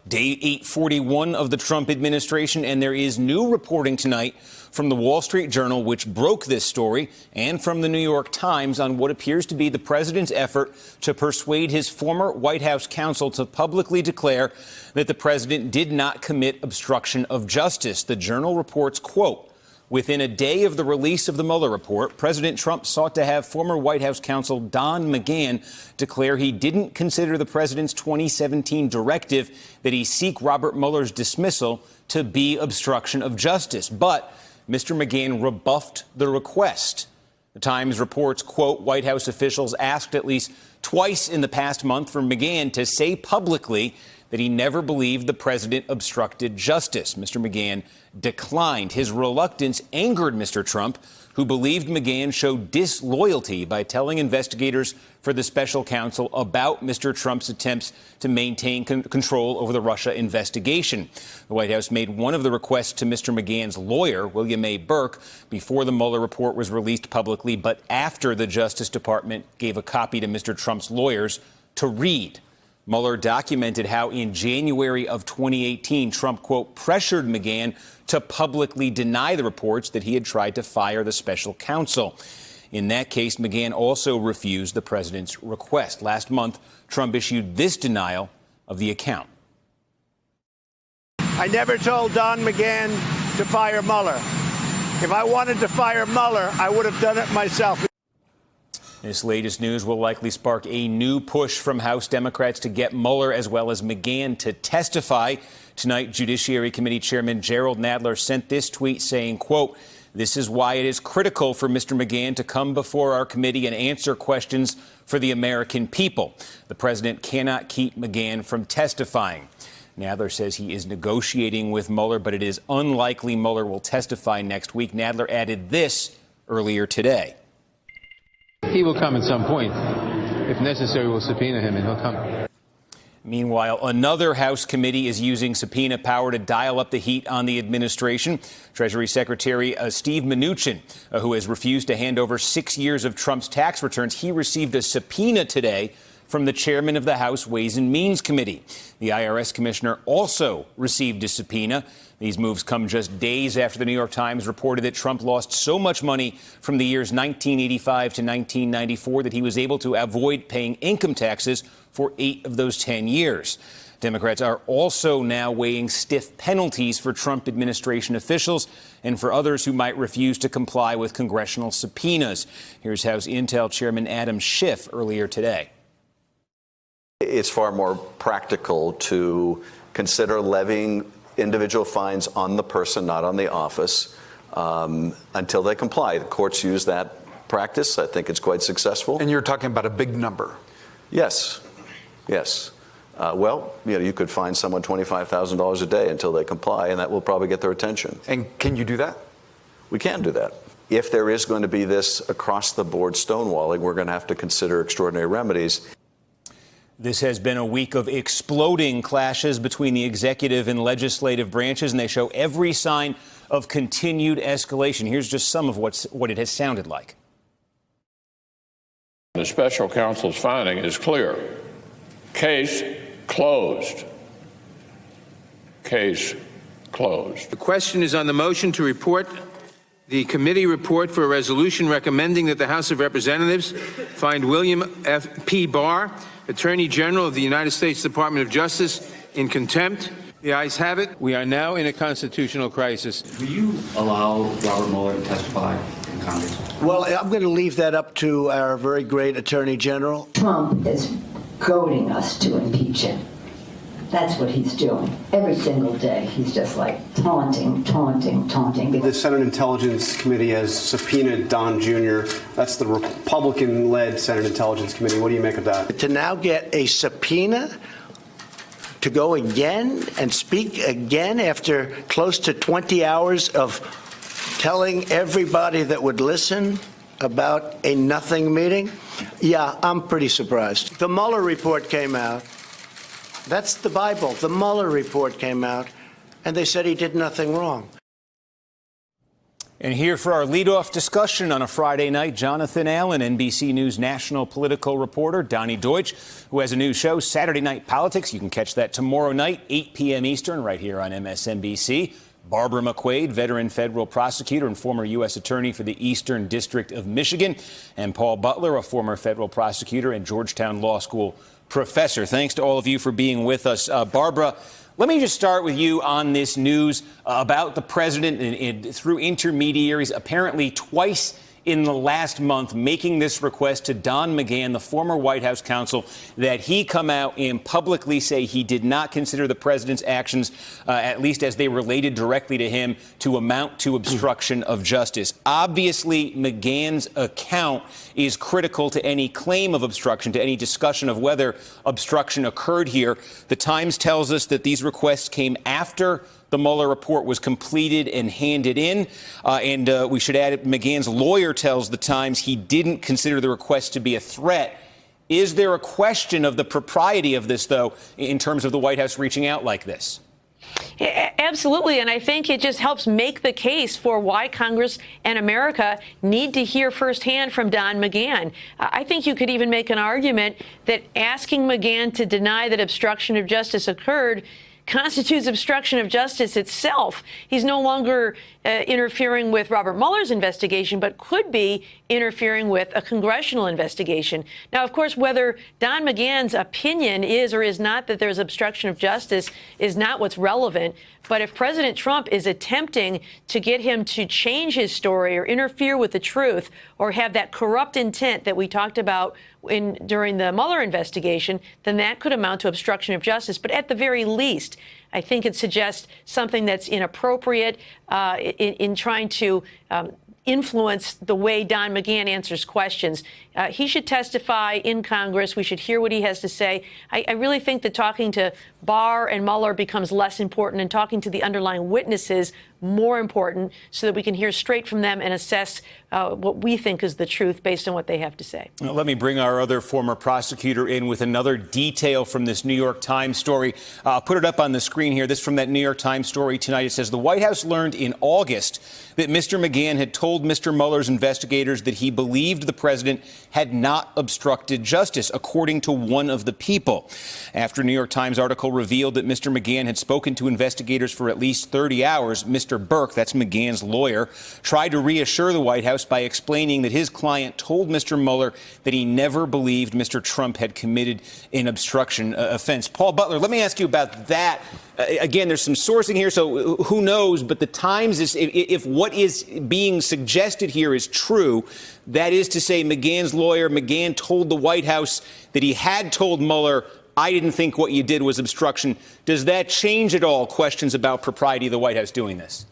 Day 841 of the Trump administration, and there is new reporting tonight from the Wall Street Journal, which broke this story, and from the New York Times on what appears to be the president's effort to persuade his former White House counsel to publicly declare that the president did not commit obstruction of justice. The Journal reports, quote, within a day of the release of the Mueller report, President Trump sought to have former White House counsel Don McGahn declare he didn't consider the president's 2017 directive that he seek Robert Mueller's dismissal to be obstruction of justice. But Mr. McGahn rebuffed the request. The Times reports, quote, White House officials asked at least twice in the past month for McGahn to say publicly that he never believed the president obstructed justice. Mr. McGahn declined. His reluctance angered Mr. Trump, who believed McGahn showed disloyalty by telling investigators for the special counsel about Mr. Trump's attempts to maintain control over the Russia investigation. The White House made one of the requests to Mr. McGahn's lawyer, William A. Burke, before the Mueller report was released publicly, but after the Justice Department gave a copy to Mr. Trump's lawyers to read. Mueller documented how in January of 2018, Trump, quote, pressured McGahn to publicly deny the reports that he had tried to fire the special counsel. In that case, McGahn also refused the president's request. Last month, Trump issued this denial of the account. I never told Don McGahn to fire Mueller. If I wanted to fire Mueller, I would have done it myself. This latest news will likely spark a new push from House Democrats to get Mueller as well as McGahn to testify. Tonight, Judiciary Committee Chairman Jerrold Nadler sent this tweet saying, quote, this is why it is critical for Mr. McGahn to come before our committee and answer questions for the American people. The president cannot keep McGahn from testifying. Nadler says he is negotiating with Mueller, but it is unlikely Mueller will testify next week. Nadler added this earlier today. He will come at some point. If necessary, we'll subpoena him and he'll come. Meanwhile, another House committee is using subpoena power to dial up the heat on the administration. Treasury Secretary Steve Mnuchin, who has refused to hand over 6 years of Trump's tax returns, he received a subpoena today from the chairman of the House Ways and Means Committee. The IRS commissioner also received a subpoena. These moves come just days after the New York Times reported that Trump lost so much money from the years 1985 to 1994 that he was able to avoid paying income taxes for 8 of those 10 years. Democrats are also now weighing stiff penalties for Trump administration officials and for others who might refuse to comply with congressional subpoenas. Here's House Intel Chairman Adam Schiff earlier today. It's far more practical to consider levying individual fines on the person, not on the office, until they comply. The courts use that practice. I think it's quite successful. And you're talking about a big number. Yes. Yes. Well, you could fine someone $25,000 a day until they comply, and that will probably get their attention. And can you do that? We can do that. If there is going to be this across-the-board stonewalling, we're going to have to consider extraordinary remedies. This has been a week of exploding clashes between the executive and legislative branches, and they show every sign of continued escalation. Here's just some of what it has sounded like. The special counsel's finding is clear. Case closed. Case closed. The question is on the motion to report the committee report for a resolution recommending that the House of Representatives find William P. Barr, Attorney General of the United States Department of Justice, in contempt. The ayes have it. We are now in a constitutional crisis. Will you allow Robert Mueller to testify in Congress? Well, I'm going to leave that up to our very great Attorney General. Trump is goading us to impeach him. That's what he's doing. Every single day, he's just like taunting. The Senate Intelligence Committee has subpoenaed Don Jr. That's the Republican-led Senate Intelligence Committee. What do you make of that? To now get a subpoena to go again and speak again after close to 20 hours of telling everybody that would listen about a nothing meeting? Yeah, I'm pretty surprised. The Mueller report came out. That's the Bible. The Mueller report came out, and they said he did nothing wrong. And here for our leadoff discussion on a Friday night, Jonathan Allen, NBC News national political reporter, Donnie Deutsch, who has a new show, Saturday Night Politics. You can catch that tomorrow night, 8 p.m. Eastern, right here on MSNBC. Barbara McQuade, veteran federal prosecutor and former U.S. attorney for the Eastern District of Michigan. And Paul Butler, a former federal prosecutor and Georgetown Law School professor. Thanks to all of you for being with us. Barbara, let me just start with you on this news about the president and through intermediaries, apparently twice in the last month, making this request to Don McGahn, the former White House counsel, that he come out and publicly say he did not consider the president's actions, at least as they related directly to him, to amount to obstruction of justice. Obviously, McGahn's account is critical to any claim of obstruction, to any discussion of whether obstruction occurred here. The Times tells us that these requests came after the Mueller report was completed and handed in. And we should add, McGahn's lawyer tells the Times he didn't consider the request to be a threat. Is there a question of the propriety of this, though, in terms of the White House reaching out like this? Absolutely. And I think it just helps make the case for why Congress and America need to hear firsthand from Don McGahn. I think you could even make an argument that asking McGahn to deny that obstruction of justice occurred constitutes obstruction of justice itself. He's no longer interfering with Robert Mueller's investigation, but could be interfering with a congressional investigation. Now, of course, whether Don McGahn's opinion is or is not that there's obstruction of justice is not what's relevant. But if President Trump is attempting to get him to change his story or interfere with the truth or have that corrupt intent that we talked about during the Mueller investigation, then that could amount to obstruction of justice. But at the very least, I think it suggests something that's inappropriate in trying to influence the way Don McGahn answers questions. He should testify in Congress. We should hear what he has to say. I really think that talking to Barr and Mueller becomes less important and talking to the underlying witnesses more important so that we can hear straight from them and assess what we think is the truth based on what they have to say. Well, let me bring our other former prosecutor in with another detail from this New York Times story. I'll put it up on the screen here. This from that New York Times story tonight. It says the White House learned in August that Mr. McGahn had told Mr. Mueller's investigators that he believed the president had not obstructed justice, according to one of the people. After a New York Times article revealed that Mr. McGahn had spoken to investigators for at least 30 hours, Mr. Burke, that's McGahn's lawyer, tried to reassure the White House by explaining that his client told Mr. Mueller that he never believed Mr. Trump had committed an obstruction offense. Paul Butler, let me ask you about that. Again, there's some sourcing here, so who knows? But the Times is, if what is being suggested here is true, that is to say McGahn's lawyer, McGahn told the White House that he had told Mueller, I didn't think what you did was obstruction. Does that change at all questions about propriety of the White House doing this?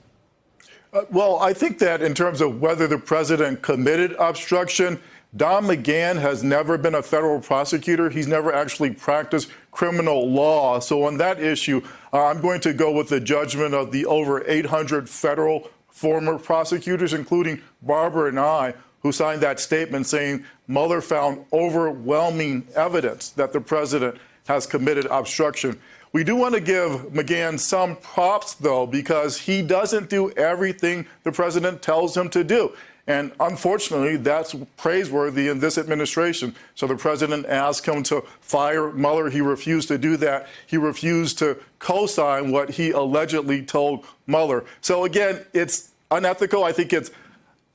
Well, I think that in terms of whether the president committed obstruction, Don McGahn has never been a federal prosecutor. He's never actually practiced criminal law. So on that issue, I'm going to go with the judgment of the over 800 federal former prosecutors, including Barbara and I, who signed that statement saying Mueller found overwhelming evidence that the president has committed obstruction. We do want to give McGahn some props, though, because he doesn't do everything the president tells him to do. And unfortunately, that's praiseworthy in this administration. So the president asked him to fire Mueller. He refused to do that. He refused to co-sign what he allegedly told Mueller. So again, it's unethical. I think it's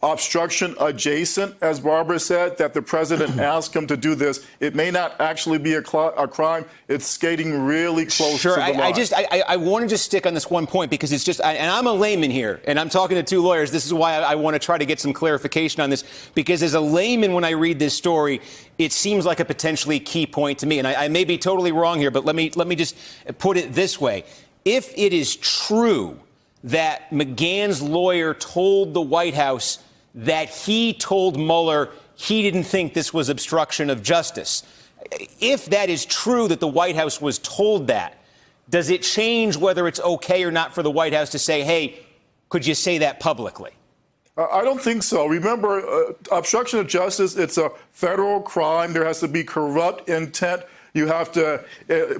obstruction adjacent, as Barbara said, that the president asked him to do this. It may not actually be a crime. It's skating really close to the line. I want to just stick on this one point because it's just, and I'm a layman here, and I'm talking to two lawyers. This is why I want to try to get some clarification on this, because as a layman, when I read this story, it seems like a potentially key point to me. And I may be totally wrong here, but let me just put it this way. If it is true that McGahn's lawyer told the White House that he told Mueller he didn't think this was obstruction of justice, if that is true that the White House was told that, does it change whether it's okay or not for the White House to say, hey, could you say that publicly? I don't think so. Remember, obstruction of justice, it's a federal crime. There has to be corrupt intent. You have to,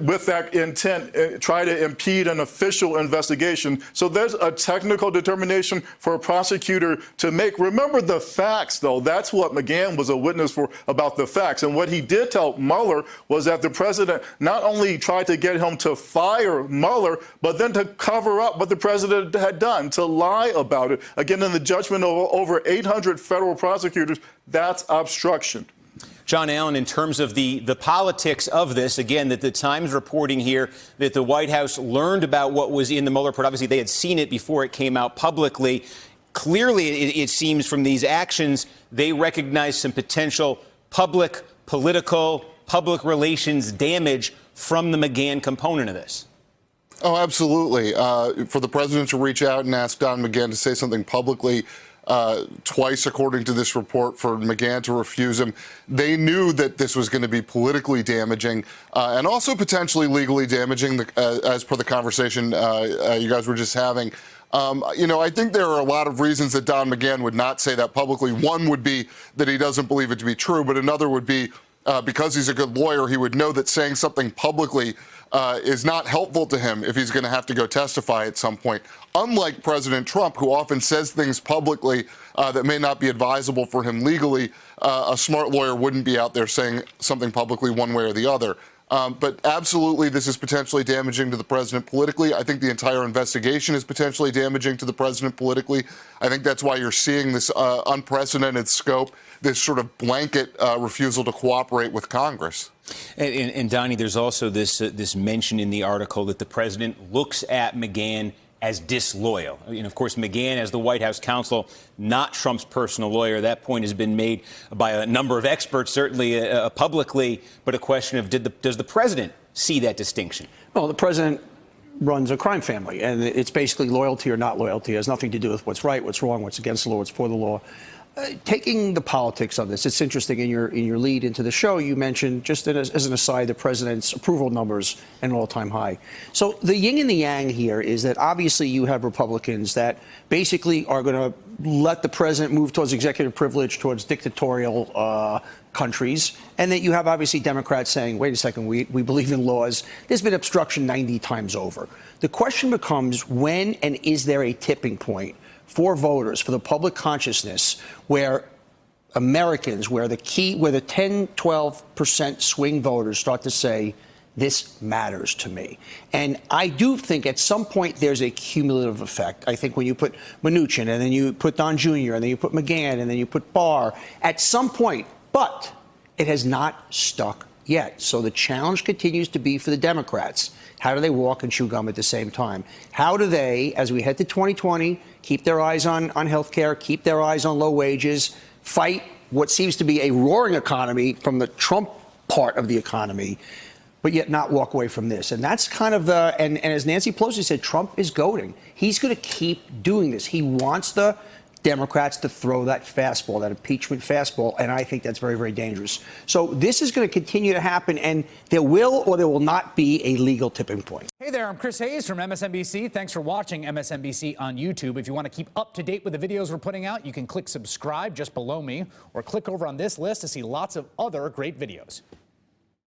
with that intent, try to impede an official investigation. So there's a technical determination for a prosecutor to make. Remember the facts, though. That's what McGahn was a witness for, about the facts. And what he did tell Mueller was that the president not only tried to get him to fire Mueller, but then to cover up what the president had done, to lie about it. Again, in the judgment of over 800 federal prosecutors, that's obstruction. John Allen, in terms of the politics of this, again, that the Times reporting here that the White House learned about what was in the Mueller report. Obviously, they had seen it before it came out publicly. Clearly, it seems from these actions, they recognize some potential public, political, public relations damage from the McGahn component of this. Oh, absolutely. For the president to reach out and ask Don McGahn to say something publicly twice, according to this report, for McGahn to refuse him. They knew that this was going to be politically damaging and also potentially legally damaging, as per the conversation you guys were just having. I think there are a lot of reasons that Don McGahn would not say that publicly. One would be that he doesn't believe it to be true, but another would be because he's a good lawyer, he would know that saying something publicly is not helpful to him if he's going to have to go testify at some point. Unlike President Trump, who often says things publicly that may not be advisable for him legally, a smart lawyer wouldn't be out there saying something publicly one way or the other. But absolutely, this is potentially damaging to the president politically. I think the entire investigation is potentially damaging to the president politically. I think that's why you're seeing this unprecedented scope, this sort of blanket refusal to cooperate with Congress. And Donnie, there's also this mention in the article that the president looks at McGahn as disloyal. And of course, McGahn, as the White House counsel, not Trump's personal lawyer. That point has been made by a number of experts, certainly publicly, but a question of does the president see that distinction? Well, the president runs a crime family, and it's basically loyalty or not loyalty. It has nothing to do with what's right, what's wrong, what's against the law, what's for the law. Taking the politics of this, it's interesting. In your lead into the show, you mentioned, just as an aside, the president's approval numbers at an all-time high. So the yin and the yang here is that obviously you have Republicans that basically are going to let the president move towards executive privilege, towards dictatorial countries, and that you have obviously Democrats saying, wait a second, we believe in laws. There's been obstruction 90 times over. The question becomes, when and is there a tipping point for voters, for the public consciousness, where Americans, where the 10, 12% swing voters start to say, this matters to me. And I do think at some point there's a cumulative effect. I think when you put Mnuchin, and then you put Don Jr., and then you put McGahn, and then you put Barr, at some point, but it has not stuck yet. So the challenge continues to be for the Democrats. How do they walk and chew gum at the same time? How do they, as we head to 2020, keep their eyes on health care, keep their eyes on low wages, fight what seems to be a roaring economy from the Trump part of the economy, but yet not walk away from this? And that's kind of the, and as Nancy Pelosi said, Trump is goading. He's going to keep doing this. He wants the Democrats to throw that fastball, that impeachment fastball, and I think that's very, very dangerous. So this is going to continue to happen, and there will or there will not be a legal tipping point. Hey there, I'm Chris Hayes from MSNBC. Thanks for watching MSNBC on YouTube. If you want to keep up to date with the videos we're putting out, you can click subscribe just below me, or click over on this list to see lots of other great videos.